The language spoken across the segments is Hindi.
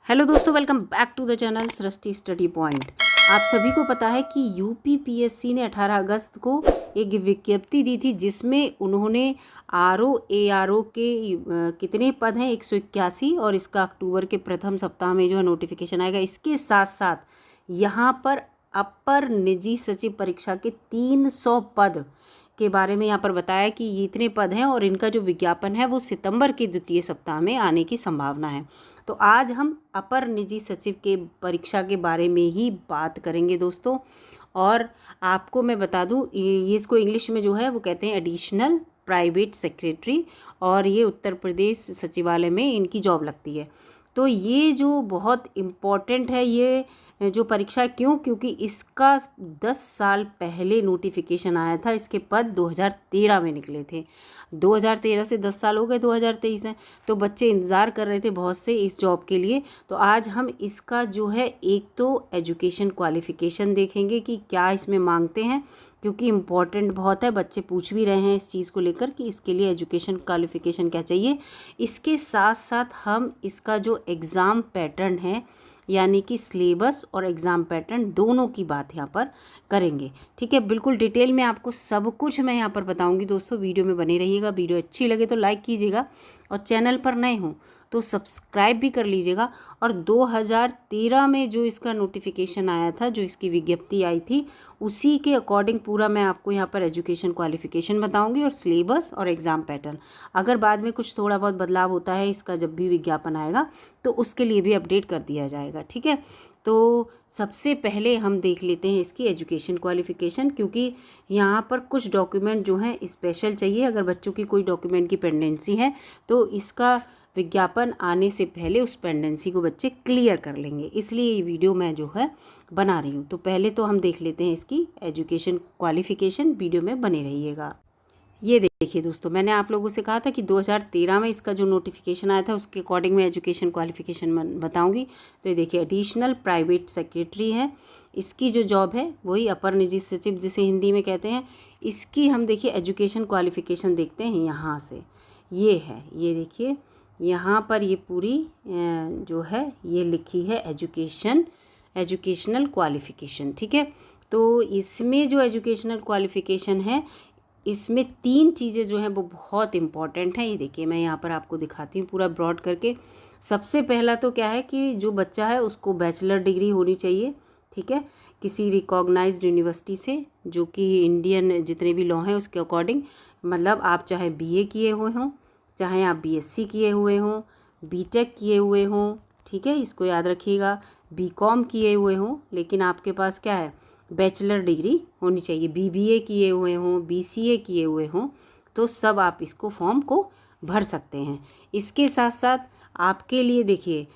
हेलो दोस्तों, welcome back to the channel Srishti study point. आप सभी को पता है कि यूपीपीएससी ने 18 अगस्त को एक विज्ञप्ति दी थी जिसमें उन्होंने आरओ एआरओ के कितने पद हैं 181 और इसका अक्टूबर के प्रथम सप्ताह में जो है नोटिफिकेशन आएगा। इसके साथ साथ यहाँ पर अपर निजी सचिव परीक्षा के 300 पद के बारे में यहाँ पर बताया कि ये इतने पद हैं और इनका जो विज्ञापन है वो सितंबर के द्वितीय सप्ताह में आने की संभावना है। तो आज हम अपर निजी सचिव के परीक्षा के बारे में ही बात करेंगे दोस्तों। और आपको मैं बता दूं, ये इसको इंग्लिश में जो है वो कहते हैं एडिशनल प्राइवेट सेक्रेटरी, और ये उत्तर प्रदेश सचिवालय में इनकी जॉब लगती है। तो ये जो बहुत इम्पॉर्टेंट है ये जो परीक्षा, क्योंकि इसका 10 साल पहले नोटिफिकेशन आया था। इसके पद 2013 में निकले थे। 2013 से 10 साल हो गए, 2023 है, तो बच्चे इंतज़ार कर रहे थे बहुत से इस जॉब के लिए। तो आज हम इसका जो है एक तो एजुकेशन क्वालिफ़िकेशन देखेंगे कि क्या इसमें मांगते हैं, क्योंकि इम्पॉर्टेंट बहुत है। बच्चे पूछ भी रहे हैं इस चीज़ को लेकर कि इसके लिए एजुकेशन क्वालिफ़िकेशन क्या चाहिए। इसके साथ साथ हम इसका जो एग्ज़ाम पैटर्न है, यानी कि सिलेबस और एग्ज़ाम पैटर्न दोनों की बात यहाँ पर करेंगे। ठीक है, बिल्कुल डिटेल में आपको सब कुछ मैं यहाँ पर बताऊँगी दोस्तों। वीडियो में बने रहिएगा। वीडियो अच्छी लगे तो लाइक कीजिएगा और चैनल पर नए हों तो सब्सक्राइब भी कर लीजिएगा। और 2013 में जो इसका नोटिफिकेशन आया था, जो इसकी विज्ञप्ति आई थी, उसी के अकॉर्डिंग पूरा मैं आपको यहाँ पर एजुकेशन क्वालिफ़िकेशन बताऊंगी और सिलेबस और एग्ज़ाम पैटर्न। अगर बाद में कुछ थोड़ा बहुत बदलाव होता है इसका, जब भी विज्ञापन आएगा तो उसके लिए भी अपडेट कर दिया जाएगा। ठीक है, तो सबसे पहले हम देख लेते हैं इसकी एजुकेशन क्वालिफ़िकेशन, क्योंकि यहाँ पर कुछ डॉक्यूमेंट जो हैं स्पेशल चाहिए। अगर बच्चों की कोई डॉक्यूमेंट की पेंडेंसी है तो इसका विज्ञापन आने से पहले उस पेंडेंसी को बच्चे क्लियर कर लेंगे, इसलिए ये वीडियो मैं जो है बना रही हूँ। तो पहले तो हम देख लेते हैं इसकी एजुकेशन क्वालिफ़िकेशन। वीडियो में बने रहिएगा। ये देखिए दोस्तों, मैंने आप लोगों से कहा था कि 2013 में इसका जो नोटिफिकेशन आया था उसके अकॉर्डिंग मैं एजुकेशन क्वालिफ़िकेशन बताऊंगी। तो ये देखिए, एडिशनल प्राइवेट सेक्रेटरी है। इसकी जो जॉब है वही अपर निजी सचिव जिसे हिंदी में कहते हैं। इसकी हम देखिए एजुकेशन क्वालिफ़िकेशन देखते हैं यहाँ से। ये है, ये देखिए यहाँ पर ये पूरी जो है ये लिखी है एजुकेशनल क्वालिफ़िकेशन। ठीक है, तो इसमें जो एजुकेशनल क्वालिफ़िकेशन है, इसमें 3 चीज़ें जो हैं वो बहुत इम्पॉर्टेंट हैं। ये देखिए, मैं यहाँ पर आपको दिखाती हूँ पूरा ब्रॉड करके। सबसे पहला तो क्या है कि जो बच्चा है उसको बैचलर डिग्री होनी चाहिए। ठीक है, किसी रिकॉग्नाइज्ड यूनिवर्सिटी से, जो कि इंडियन जितने भी लॉ हैं उसके अकॉर्डिंग। मतलब आप चाहे बीए किए हुए हों, चाहे आप बीएससी किए हुए हों, बीटेक किए हुए हों, ठीक है, इसको याद रखिएगा, बीकॉम किए हुए हों, लेकिन आपके पास क्या है, बैचलर डिग्री होनी चाहिए। बीबीए किए हुए हों, बीसीए किए हुए हों, तो सब आप इसको फॉर्म को भर सकते हैं। इसके साथ साथ आपके लिए देखिए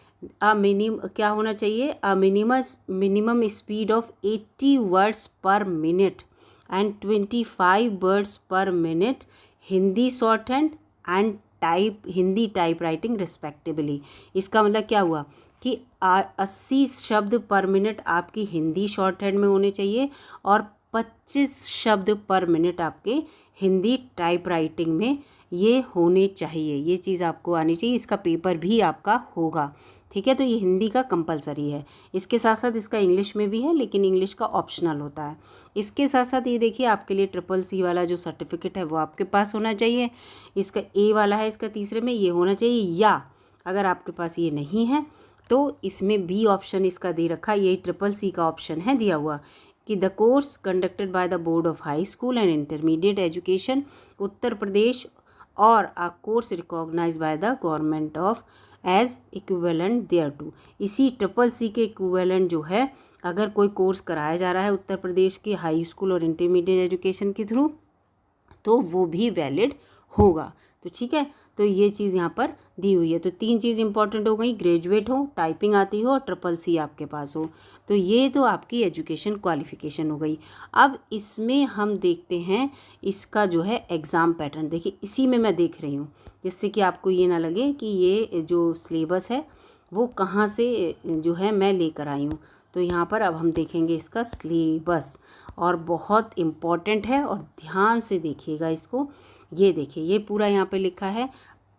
क्या होना चाहिए, minimum speed of 80 words per minute and 25 words per minute Hindi shorthand and Hindi type writing respectively. इसका मतलब क्या हुआ कि 80 शब्द पर मिनट आपकी हिंदी शॉर्ट हैंड में होने चाहिए और 25 शब्द पर मिनट आपके हिंदी टाइप राइटिंग में ये होने चाहिए। ये चीज़ आपको आनी चाहिए। इसका पेपर भी आपका होगा। ठीक है, तो ये हिंदी का कंपलसरी है। इसके साथ साथ इसका इंग्लिश में भी है, लेकिन इंग्लिश का ऑप्शनल होता है। इसके साथ साथ ये देखिए, आपके लिए CCC वाला जो सर्टिफिकेट है वो आपके पास होना चाहिए। इसका A वाला है, इसका तीसरे में ये होना चाहिए। या अगर आपके पास ये नहीं है तो इसमें B ऑप्शन इसका दे रखा है, ये CCC का ऑप्शन है दिया हुआ कि the course conducted by the board of high school and intermediate education Uttar Pradesh और a course recognised by the government of as equivalent thereto. इसी CCC के इक्विवेलेंट जो है, अगर कोई कोर्स कराया जा रहा है उत्तर प्रदेश के हाई स्कूल और इंटरमीडिएट एजुकेशन के थ्रू, तो वो भी वैलिड होगा। तो ठीक है, तो ये चीज़ यहाँ पर दी हुई है। तो 3 चीज़ इंपॉर्टेंट हो गई, ग्रेजुएट हो, टाइपिंग आती हो और CCC आपके पास हो। तो ये तो आपकी एजुकेशन क्वालिफ़िकेशन हो गई। अब इसमें हम देखते हैं इसका जो है एग्ज़ाम पैटर्न। देखिए, इसी में मैं देख रही हूँ, जिससे कि आपको ये ना लगे कि ये जो सिलेबस है वो कहाँ से जो है मैं लेकर आई हूँ। तो यहाँ पर अब हम देखेंगे इसका सिलेबस, और बहुत इम्पॉर्टेंट है और ध्यान से देखिएगा इसको। ये देखिए, ये पूरा यहाँ पे लिखा है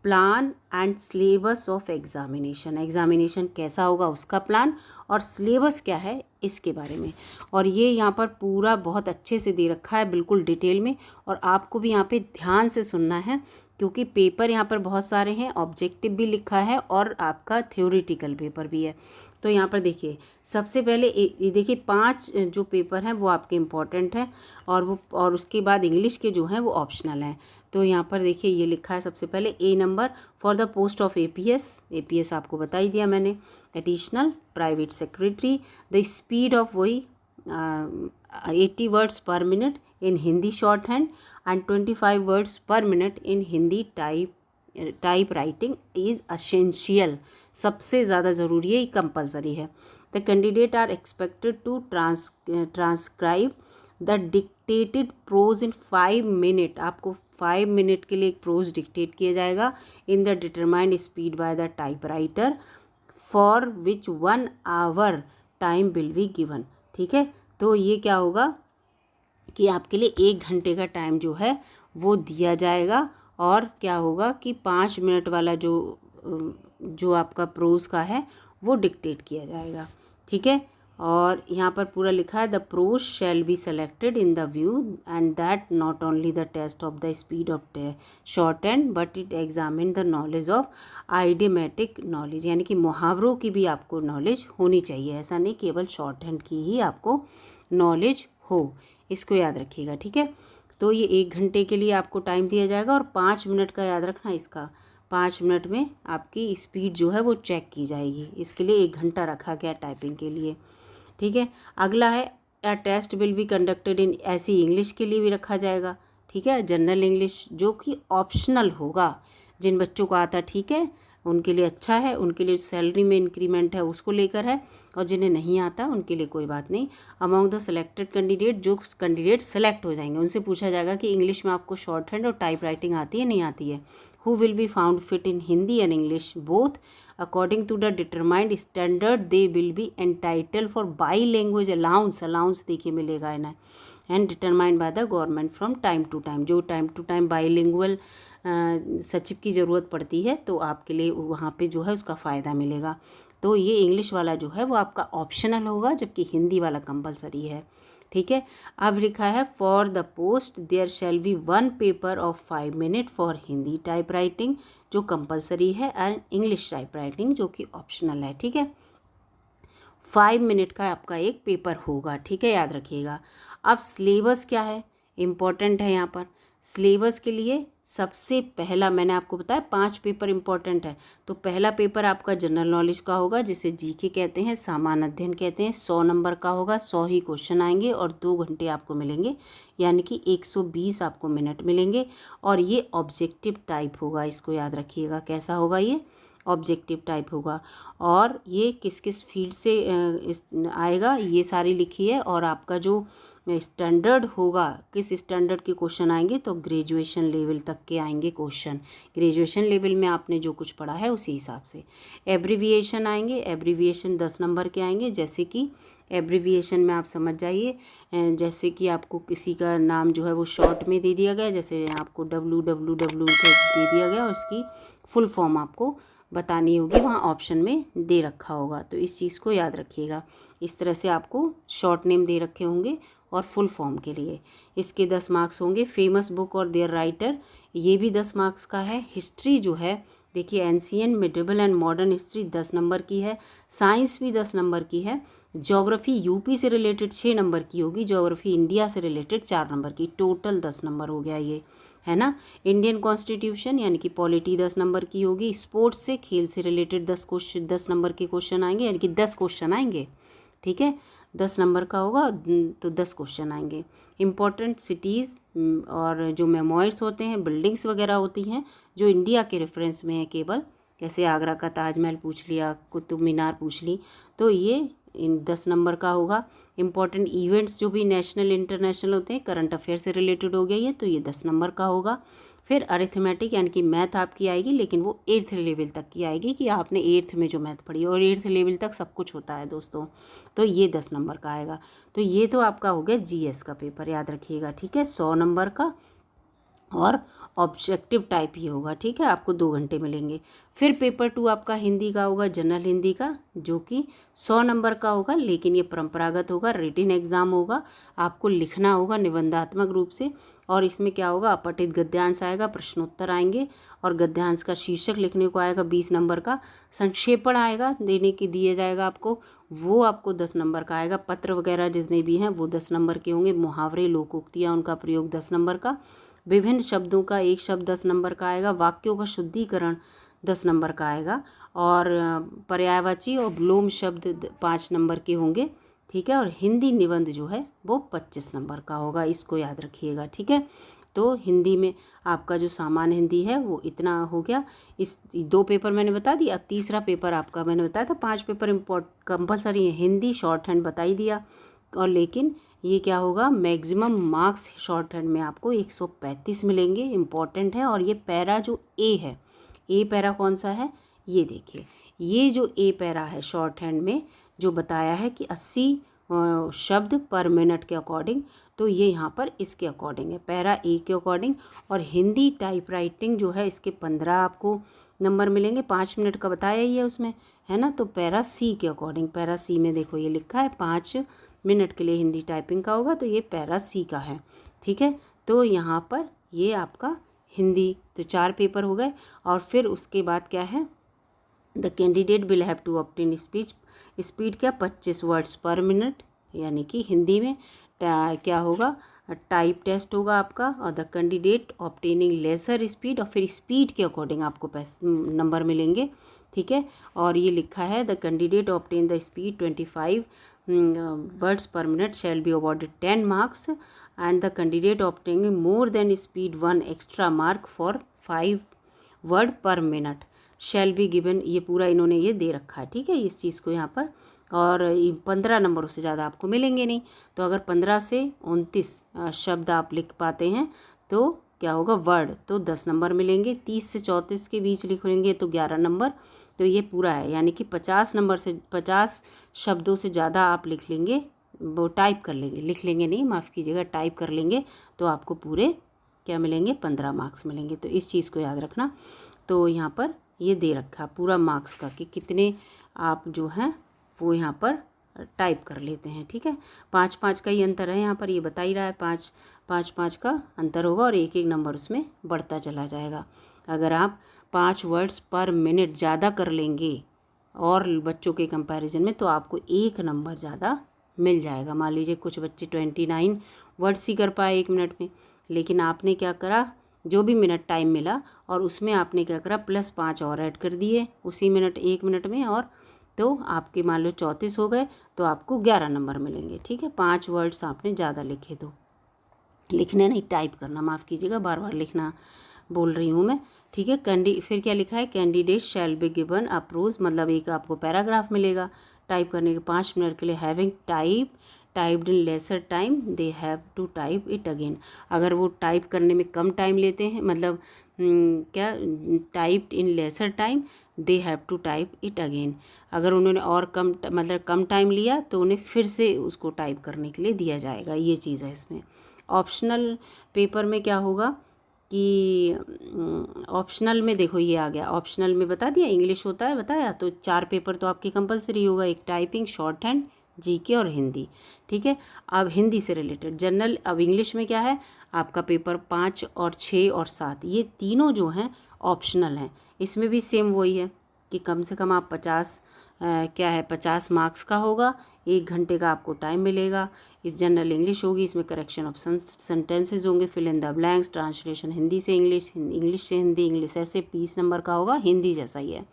plan and syllabus of examination, examination कैसा होगा उसका प्लान और सिलेबस क्या है इसके बारे में। और ये यहाँ पर पूरा बहुत अच्छे से दे रखा है, बिल्कुल डिटेल में, और आपको भी यहाँ पे ध्यान से सुनना है क्योंकि पेपर यहाँ पर बहुत सारे हैं, ऑब्जेक्टिव भी लिखा है और आपका थ्योरेटिकल पेपर भी है। तो यहाँ पर देखिए सबसे पहले ये देखिए 5 जो पेपर हैं वो आपके इम्पॉर्टेंट हैं और उसके बाद इंग्लिश के जो हैं वो ऑप्शनल हैं। तो यहाँ पर देखिए ये लिखा है सबसे पहले a number for the post of APS आपको बता ही दिया मैंने, additional private secretary, the speed of वही 80 words per minute in Hindi shorthand and 25 words per minute in Hindi typewriting is essential, सबसे ज़्यादा ज़रूरी है, कंपलसरी है। The candidate are expected to transcribe the dictated prose in 5 minute, आपको 5 मिनट के लिए एक प्रोज डिक्टेट किया जाएगा in the determined speed by the typewriter for which 1 hour time will be given. ठीक है, तो ये क्या होगा कि आपके लिए 1 घंटे का टाइम जो है वो दिया जाएगा और क्या होगा कि 5 मिनट वाला जो आपका प्रोज का है वो डिक्टेट किया जाएगा। ठीक है, और यहाँ पर पूरा लिखा है the prose shall be selected in the view and that not only the test of the speed of shorthand but it examine the knowledge of idiomatic knowledge, यानी कि मुहावरों की भी आपको नॉलेज होनी चाहिए, ऐसा नहीं केवल शॉर्ट हैंड की ही आपको नॉलेज हो, इसको याद रखिएगा। ठीक है, तो ये 1 घंटे के लिए आपको टाइम दिया जाएगा और 5 मिनट का याद रखना, इसका 5 मिनट में आपकी स्पीड जो है वो चेक की जाएगी, इसके लिए 1 घंटा रखा गया टाइपिंग के लिए। ठीक है, अगला है a test will be conducted in, ऐसी इंग्लिश के लिए भी रखा जाएगा। ठीक है, जनरल इंग्लिश जो कि ऑप्शनल होगा, जिन बच्चों को आता ठीक है उनके लिए अच्छा है, उनके लिए सैलरी में इंक्रीमेंट है उसको लेकर है, और जिन्हें नहीं आता उनके लिए कोई बात नहीं। अमॉन्ग द सेलेक्टेड कैंडिडेट, जो कैंडिडेट सेलेक्ट हो जाएंगे उनसे पूछा जाएगा कि इंग्लिश में आपको शॉर्ट हैंड और टाइप राइटिंग आती है नहीं आती है। Who will be found fit in Hindi and English both according to the determined standard they will be entitle for bilingual allowance देखिए मिलेगा इन्हें, and determined by the government from time to time, जो टाइम टू टाइम बाईलिंगुअल सचिव की ज़रूरत पड़ती है तो आपके लिए वहाँ पे जो है उसका फ़ायदा मिलेगा। तो ये इंग्लिश वाला जो है वो आपका ऑप्शनल होगा जबकि हिंदी वाला कंपलसरी है। ठीक है, अब लिखा है for the post there shall be 1 paper of 5 minute for Hindi typewriting जो कंपलसरी है एंड इंग्लिश टाइप राइटिंग जो कि ऑप्शनल है। ठीक है, 5 मिनट का आपका एक पेपर होगा। ठीक है, याद रखिएगा। अब सिलेबस क्या है, इम्पॉर्टेंट है यहाँ पर। सिलेबस के लिए सबसे पहला मैंने आपको बताया 5 पेपर इम्पॉर्टेंट है, तो पहला पेपर आपका जनरल नॉलेज का होगा जिसे जीके कहते हैं, सामान्य अध्ययन कहते हैं, 100 नंबर का होगा, 100 ही क्वेश्चन आएंगे और 2 घंटे आपको मिलेंगे, यानी कि 120 आपको मिनट मिलेंगे। और ये ऑब्जेक्टिव टाइप होगा, इसको याद रखिएगा, कैसा होगा ये ऑब्जेक्टिव टाइप होगा। और ये किस किस फील्ड से आएगा ये सारी लिखी है, और आपका जो स्टैंडर्ड होगा, किस स्टैंडर्ड के क्वेश्चन आएंगे, तो ग्रेजुएशन लेवल तक के आएंगे क्वेश्चन, ग्रेजुएशन लेवल में आपने जो कुछ पढ़ा है उसी हिसाब से। एब्रीविएशन आएंगे, एब्रीविएशन 10 नंबर के आएंगे, जैसे कि एब्रीविएशन में आप समझ जाइए, जैसे कि आपको किसी का नाम जो है वो शॉर्ट में दे दिया गया, जैसे आपको WWW दे दिया गया और इसकी फुल फॉर्म आपको बतानी होगी, वहाँ ऑप्शन में दे रखा होगा, तो इस चीज़ को याद रखिएगा। इस तरह से आपको शॉर्ट नेम दे रखे होंगे और फुल फॉर्म के लिए इसके 10 मार्क्स होंगे। फेमस बुक और देयर राइटर, ये भी 10 मार्क्स का है। हिस्ट्री जो है देखिए ancient, medieval and modern history 10 number की है। साइंस भी 10 नंबर की है। ज्योग्राफी यूपी से रिलेटेड 6 नंबर की होगी, ज्योग्राफी इंडिया से रिलेटेड 4 नंबर की, टोटल 10 नंबर हो गया ये, है ना। इंडियन कॉन्स्टिट्यूशन यानी कि पॉलिटी 10 नंबर की होगी। स्पोर्ट्स से, खेल से रिलेटेड 10 नंबर के क्वेश्चन आएंगे, यानी कि 10 क्वेश्चन आएंगे। ठीक है, 10 नंबर का होगा तो 10 क्वेश्चन आएंगे। इम्पॉर्टेंट सिटीज़ और जो मेमोइर्स होते हैं, बिल्डिंग्स वगैरह होती हैं जो इंडिया के रेफरेंस में है केवल, जैसे आगरा का ताजमहल पूछ लिया, कुतुब मीनार पूछ ली, तो ये इन 10 नंबर का होगा। इम्पॉर्टेंट इवेंट्स जो भी नेशनल इंटरनेशनल होते हैं, करंट अफेयर से रिलेटेड हो गया ये, तो ये 10 नंबर का होगा। फिर अरिथमेटिक यानी कि मैथ आपकी आएगी, लेकिन वो 8th लेवल तक की आएगी कि आपने 8th में जो मैथ पढ़ी, और 8th लेवल तक सब कुछ होता है दोस्तों, तो ये 10 नंबर का आएगा। तो ये तो आपका हो गया जीएस का पेपर, याद रखिएगा। ठीक है, 100 नंबर का और ऑब्जेक्टिव टाइप ये होगा, ठीक है। आपको 2 घंटे मिलेंगे। फिर पेपर 2 आपका हिंदी का होगा, जनरल हिंदी का, जो कि 100 नंबर का होगा, लेकिन ये परंपरागत होगा, रिटिन एग्ज़ाम होगा, आपको लिखना होगा निबंधात्मक रूप से। और इसमें क्या होगा, अपठित गद्यांश आएगा, प्रश्नोत्तर आएंगे, और गद्यांश का शीर्षक लिखने को आएगा 20 नंबर का, संक्षेपण आएगा दिया जाएगा आपको, वो आपको 10 नंबर का आएगा, पत्र वगैरह जितने भी हैं वो 10 नंबर के होंगे, मुहावरे लोकोक्तियाँ उनका प्रयोग 10 नंबर का, विभिन्न शब्दों का एक शब्द 10 नंबर का आएगा, वाक्यों का शुद्धिकरण 10 नंबर का आएगा, और पर्यायवाची और विलोम शब्द 5 नंबर के होंगे, ठीक है। और हिंदी निबंध जो है वो 25 नंबर का होगा, इसको याद रखिएगा, ठीक है। तो हिंदी में आपका जो सामान्य हिंदी है वो इतना हो गया। इस 2 पेपर मैंने बता दिया। अब तीसरा पेपर आपका मैंने बताया था 5 पेपर कंपलसरी है, हिंदी शॉर्ट हैंड बता ही दिया। और लेकिन ये क्या होगा, मैक्सिमम मार्क्स शॉर्ट हैंड में आपको 135 मिलेंगे, इम्पॉर्टेंट है। और ये पैरा जो ए है, ए पैरा कौन सा है, ये देखिए, ये जो ए पैरा है शॉर्ट हैंड में जो बताया है कि 80 शब्द पर मिनट के अकॉर्डिंग, तो ये यहाँ पर इसके अकॉर्डिंग है, पैरा ए के अकॉर्डिंग। और हिंदी टाइप राइटिंग जो है इसके 15 आपको नंबर मिलेंगे, 5 मिनट का बताया ही है उसमें, है ना। तो पैरा सी के अकॉर्डिंग, पैरा सी में देखो ये लिखा है 5 मिनट के लिए हिंदी टाइपिंग का होगा, तो ये पैरा सी का है, ठीक है। तो यहाँ पर ये आपका हिंदी, तो 4 पेपर हो गए। और फिर उसके बाद क्या है, the candidate will have to obtain speed क्या 25 वर्ड्स पर मिनट, यानी कि हिंदी में क्या होगा, टाइप टेस्ट होगा आपका। और the candidate obtaining lesser speed, और फिर स्पीड के अकॉर्डिंग आपको नंबर मिलेंगे, ठीक है। और ये लिखा है the candidate obtain the speed 25 words per minute shall be awarded 10 marks, and the candidate obtaining more than speed 1 extra mark for 5 word पर मिनट शैल बी गिवन। ये पूरा इन्होंने ये दे रखा है, ठीक है, इस चीज़ को यहाँ पर। और 15 नंबर उससे ज़्यादा आपको मिलेंगे नहीं। तो अगर 15 से 29 शब्द आप लिख पाते हैं तो क्या होगा, वर्ड, तो 10 नंबर मिलेंगे। 30 से 34 के बीच लिखेंगे तो 11 नंबर। तो ये पूरा है, यानी कि 50 नंबर से 50 शब्दों से ज़्यादा आप लिख लेंगे, वो टाइप कर लेंगे, लिख लेंगे नहीं, माफ़ कीजिएगा, टाइप कर लेंगे, तो आपको पूरे क्या मिलेंगे, 15 मार्क्स मिलेंगे। तो इस चीज़ को याद रखना। तो यहाँ पर ये दे रखा पूरा मार्क्स का कि कितने आप जो हैं वो यहाँ पर टाइप कर लेते हैं, ठीक है। 5-5 का ही अंतर है यहाँ पर, ये बता ही रहा है, 5-5 का अंतर होगा, और एक एक नंबर उसमें बढ़ता चला जाएगा। अगर आप 5 वर्ड्स पर मिनट ज़्यादा कर लेंगे और बच्चों के कंपैरिजन में, तो आपको 1 नंबर ज़्यादा मिल जाएगा। मान लीजिए कुछ बच्चे 29 वर्ड्स ही कर पाए 1 मिनट में, लेकिन आपने क्या करा, जो भी मिनट टाइम मिला और उसमें आपने क्या करा, +5 और ऐड कर दिए उसी मिनट 1 मिनट में, और तो आपके मान लो 34 हो गए, तो आपको 11 नंबर मिलेंगे, ठीक है। 5 वर्ड्स आपने ज़्यादा लिखे, तो लिखने नहीं, टाइप करना, माफ़ कीजिएगा, बार बार लिखना बोल रही हूँ मैं, ठीक है। फिर क्या लिखा है, candidate shall be given a prose, मतलब एक आपको पैराग्राफ मिलेगा टाइप करने के 5 मिनट के लिए। Having typed in lesser time they have to type it again. अगर वो टाइप करने में कम टाइम लेते हैं, मतलब क्या, typed in lesser time they have to type it again. अगर उन्होंने और कम टाइम लिया तो उन्हें फिर से उसको टाइप करने के लिए दिया जाएगा, ये चीज़ है इसमें। ऑप्शनल पेपर में क्या होगा कि ऑप्शनल में देखो ये आ गया, ऑप्शनल में बता दिया, इंग्लिश होता है बताया, तो 4 पेपर तो आपकी कंपलसरी होगा, एक टाइपिंग, शॉर्ट हैंड, जीके और हिंदी, ठीक है। अब हिंदी से रिलेटेड जनरल, अब इंग्लिश में क्या है आपका पेपर 5 और 6 और 7, ये तीनों जो हैं ऑप्शनल हैं। इसमें भी सेम वही है कि कम से कम आप 50 मार्क्स का होगा, 1 घंटे का आपको टाइम मिलेगा। इस जनरल इंग्लिश होगी, इसमें करेक्शन ऑफ सेंटेंसेज होंगे, fill in the blanks, translation Hindi से इंग्लिश, इंग्लिश से हिंदी, इंग्लिश ऐसे 20 नंबर का होगा, हिंदी जैसा ही है,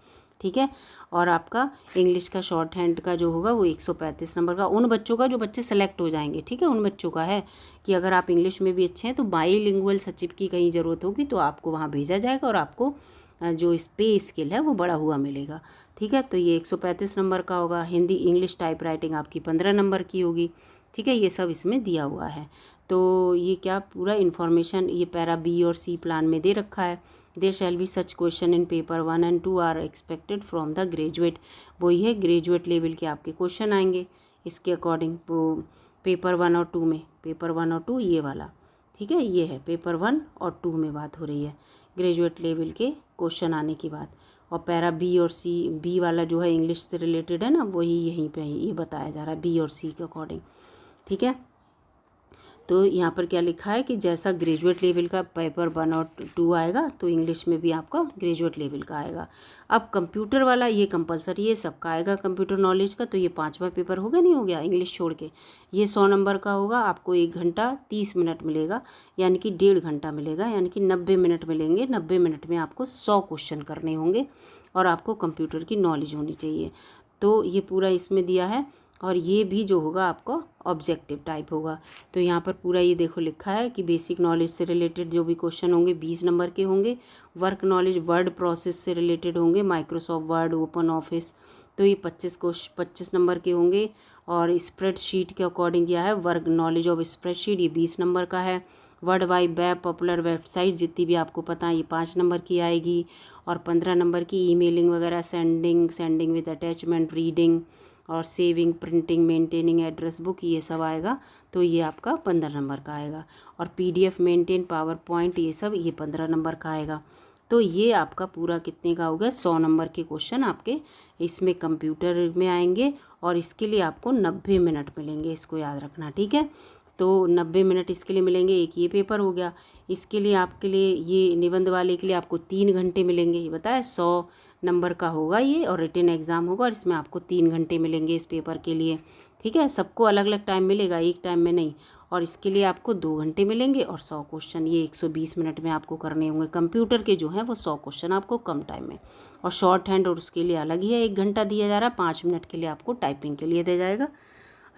ठीक है। और आपका इंग्लिश का शॉर्ट हैंड का जो होगा वो 135 नंबर का, उन बच्चों का जो बच्चे सेलेक्ट हो जाएंगे, ठीक है, उन बच्चों का है कि अगर आप इंग्लिश में भी अच्छे हैं तो बाईलिंगुअल सचिव की कहीं ज़रूरत होगी तो आपको वहाँ भेजा जाएगा और आपको जो पे स्किल है वो बढ़ा हुआ मिलेगा, ठीक है। तो ये 135 नंबर का होगा। हिंदी इंग्लिश टाइप राइटिंग आपकी 15 नंबर की होगी, ठीक है। ये सब इसमें दिया हुआ है। तो ये क्या पूरा इन्फॉर्मेशन ये पैरा बी और सी प्लान में दे रखा है। There shall be such question in paper 1 and 2 are expected from the graduate, वही है ग्रेजुएट लेवल के आपके क्वेश्चन आएंगे इसके अकॉर्डिंग, वो पेपर 1 और 2 में, पेपर 1 और 2 ये वाला, ठीक है, ये है पेपर 1 और 2 में बात हो रही है ग्रेजुएट लेवल के क्वेश्चन आने की बात। और पैरा बी और सी, बी वाला जो है इंग्लिश से रिलेटेड है ना, वही यहीं पे ये बताया जा रहा है बी और सी के अकॉर्डिंग। ठीक है, तो यहाँ पर क्या लिखा है कि जैसा ग्रेजुएट लेवल का पेपर 1 और 2 आएगा तो इंग्लिश में भी आपका ग्रेजुएट लेवल का आएगा। अब कंप्यूटर वाला ये कंपलसरी है, सबका आएगा कंप्यूटर नॉलेज का, तो ये 5वां पेपर हो गया, नहीं हो गया इंग्लिश छोड़ के। ये 100 नंबर का होगा, आपको 1 घंटा 30 मिनट मिलेगा, यानी कि 1.5 घंटा मिलेगा, यानी कि 90 मिनट मिलेंगे। 90 मिनट में आपको 100 क्वेश्चन करने होंगे और आपको कंप्यूटर की नॉलेज होनी चाहिए। तो ये पूरा इसमें दिया है, और ये भी जो होगा आपको ऑब्जेक्टिव टाइप होगा। तो यहाँ पर पूरा ये देखो लिखा है कि बेसिक नॉलेज से रिलेटेड जो भी क्वेश्चन होंगे 20 नंबर के होंगे। वर्क नॉलेज वर्ड प्रोसेस से रिलेटेड होंगे, माइक्रोसॉफ्ट वर्ड, ओपन ऑफिस, तो ये 25 नंबर के होंगे। और स्प्रेडशीट के अकॉर्डिंग क्या है, वर्क नॉलेज ऑफ स्प्रेडशीट, ये 20 नंबर का है। World wide web, popular website जितनी भी आपको पता है ये 5 नंबर की आएगी। और 15 नंबर की ईमेलिंग वगैरह, सेंडिंग विद अटैचमेंट, रीडिंग और saving, printing, maintaining address book, ये सब आएगा, तो ये आपका 15 नंबर का आएगा। और पीडीएफ मेंटेन, पावर पॉइंट, ये सब ये 15 नंबर का आएगा। तो ये आपका पूरा कितने का हो गया, 100 नंबर के क्वेश्चन आपके इसमें कंप्यूटर में आएंगे। और इसके लिए आपको 90 मिनट मिलेंगे, इसको याद रखना, ठीक है। तो 90 मिनट इसके लिए मिलेंगे। एक ये पेपर हो गया, इसके लिए आपके लिए ये निबंध वाले के लिए आपको 3 घंटे मिलेंगे। ये बताया 100 नंबर का होगा ये, और रिटन एग्ज़ाम होगा, और इसमें आपको 3 घंटे मिलेंगे इस पेपर के लिए। ठीक है, सबको अलग अलग टाइम मिलेगा, एक टाइम में नहीं। और इसके लिए आपको 2 घंटे मिलेंगे, और 100 क्वेश्चन ये 120 मिनट में आपको करने होंगे। कंप्यूटर के जो हैं वो 100 क्वेश्चन आपको कम टाइम में। और शॉर्ट हैंड और उसके लिए अलग ही है, 1 घंटा दिया जा रहा है, 5 मिनट के लिए आपको टाइपिंग के लिए दिया जाएगा,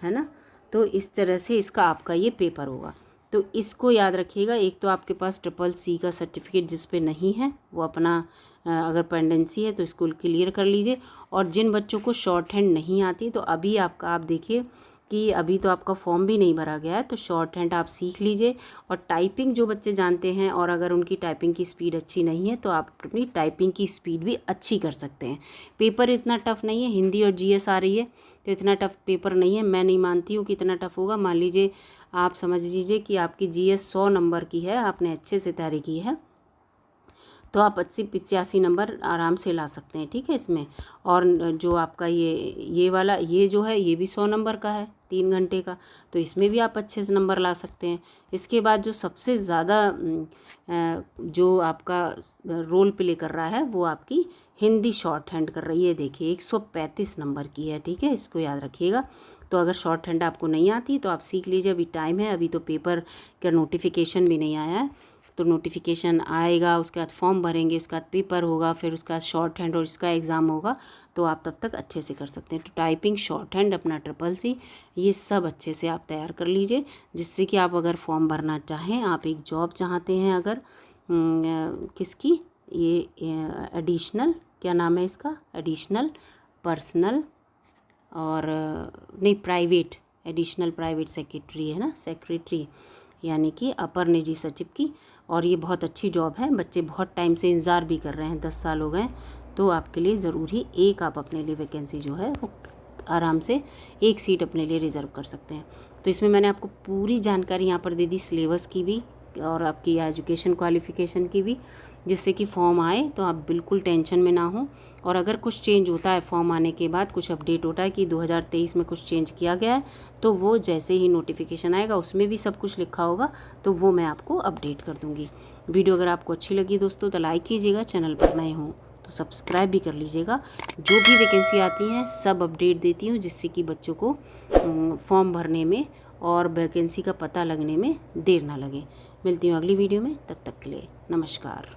है ना। तो इस तरह से इसका आपका ये पेपर होगा। तो इसको याद रखिएगा। एक तो आपके पास CCC का सर्टिफिकेट जिस पे नहीं है वो अपना अगर पेंडेंसी है तो इसको क्लियर कर लीजिए। और जिन बच्चों को शॉर्ट हैंड नहीं आती, तो अभी आप देखिए कि अभी तो आपका फॉर्म भी नहीं भरा गया है, तो शॉर्ट हैंड आप सीख लीजिए। और टाइपिंग जो बच्चे जानते हैं, और अगर उनकी टाइपिंग की स्पीड अच्छी नहीं है, तो आप अपनी टाइपिंग की स्पीड भी अच्छी कर सकते हैं। पेपर इतना टफ नहीं है, हिंदी और GS आ रही है तो इतना टफ पेपर नहीं है। मैं नहीं मानती हूँ कि इतना टफ होगा। मान लीजिए आप समझ लीजिए कि आपकी GS 100 नंबर की है, आपने अच्छे से तैयारी की है, तो आप 80-85 नंबर आराम से ला सकते हैं, ठीक है इसमें। और जो आपका ये वाला ये जो है ये भी 100 नंबर का है, 3 घंटे का, तो इसमें भी आप अच्छे से नंबर ला सकते हैं। इसके बाद जो सबसे ज़्यादा जो आपका रोल प्ले कर रहा है वो आपकी हिंदी शॉर्ट हैंड कर रही है। देखिए 135 नंबर की है, ठीक है, इसको याद रखिएगा। तो अगर शॉर्ट हैंड आपको नहीं आती तो आप सीख लीजिए, अभी टाइम है, अभी तो पेपर का नोटिफिकेशन भी नहीं आया है। तो नोटिफिकेशन आएगा, उसके बाद फॉर्म भरेंगे, उसके बाद पेपर होगा, फिर उसका शॉर्ट हैंड और इसका एग्ज़ाम होगा, तो आप तब तक अच्छे से कर सकते हैं। तो टाइपिंग, शॉर्ट हैंड, अपना CCC, ये सब अच्छे से आप तैयार कर लीजिए, जिससे कि आप अगर फॉर्म भरना चाहें, आप एक जॉब चाहते हैं अगर किसकी, ये एडिशनल, क्या नाम है इसका, एडिशनल पर्सनल और नहीं प्राइवेट, एडिशनल प्राइवेट सेक्रेटरी है ना, सेक्रेटरी यानी कि अपर निजी सचिव की। और ये बहुत अच्छी जॉब है, बच्चे बहुत टाइम से इंतज़ार भी कर रहे हैं, 10 साल हो गए। तो आपके लिए ज़रूरी एक आप अपने लिए वैकेंसी जो है वो आराम से एक सीट अपने लिए रिज़र्व कर सकते हैं। तो इसमें मैंने आपको पूरी जानकारी यहाँ पर दे दी, सिलेबस की भी और आपकी एजुकेशन क्वालिफ़िकेशन की भी, जिससे कि फॉर्म आए तो आप बिल्कुल टेंशन में ना हो। और अगर कुछ चेंज होता है फॉर्म आने के बाद, कुछ अपडेट होता है कि 2023 में कुछ चेंज किया गया है, तो वो जैसे ही नोटिफिकेशन आएगा उसमें भी सब कुछ लिखा होगा, तो वो मैं आपको अपडेट कर दूँगी। वीडियो अगर आपको अच्छी लगी दोस्तों तो लाइक कीजिएगा, चैनल पर नए हों तो सब्सक्राइब भी कर लीजिएगा। जो भी वैकेंसी आती हैं सब अपडेट देती हूँ, जिससे कि बच्चों को फॉर्म भरने में और वैकेंसी का पता लगने में देर ना लगे। मिलती हूँ अगली वीडियो में, तब तक के लिए नमस्कार।